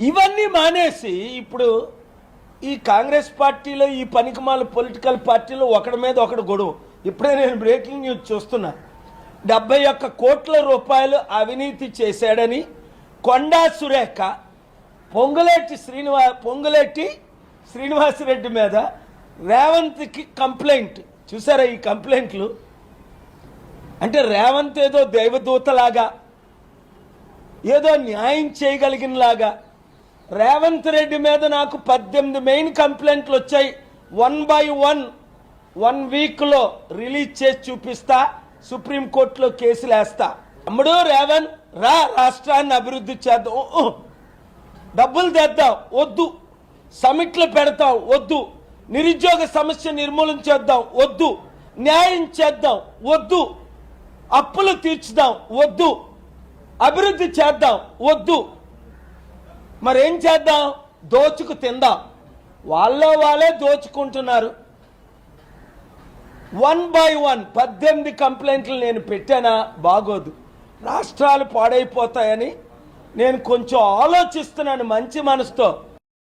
ఇవన్నీ మానేసి ఇప్పుడు ఈ కాంగ్రెస్ పార్టీలో ఈ పనికిమాల పొలిటికల్ పార్టీలో ఒకటి మీద ఒకటి గొడవ. ఇప్పుడే నేను బ్రేకింగ్ న్యూస్ చూస్తున్నా. 71 కోట్ల రూపాయలు అవినీతి చేశాడని కొండా సురేఖ పొంగులేటి శ్రీనివాసరెడ్డి మీద రేవంత్కి కంప్లైంట్. చూసారా ఈ కంప్లైంట్లు? అంటే రేవంత్ ఏదో దైవదూతలాగా, ఏదో న్యాయం చేయగలిగినలాగా. రేవంత్ రెడ్డి మీద నాకు 18 మెయిన్ కంప్లైంట్లు వచ్చాయి. 1 by 1 వీక్లో రిలీజ్ చేసి చూపిస్తా, సుప్రీంకోర్టులో కేసులు వేస్తా. తమ్ముడు రేవంత్ రా, రాష్ట్రాన్ని అభివృద్ధి చేద్దాం, డబ్బులు తెద్దాం వద్దు, సమిట్లు పెడతాం వద్దు, నిరుద్యోగ సమస్య నిర్మూలన చేద్దాం వద్దు, న్యాయం చేద్దాం వద్దు, అప్పులు తీర్చుదాం వద్దు, అభివృద్ధి చేద్దాం వద్దు. మరేం చేద్దాం? దోచుకు తిందాం. వాళ్ళే దోచుకుంటున్నారు. 1 by 1 18 కంప్లైంట్లు నేను పెట్టానా? బాగోదు, రాష్ట్రాలు పాడైపోతాయని నేను కొంచెం ఆలోచిస్తున్నాను మంచి మనసుతో.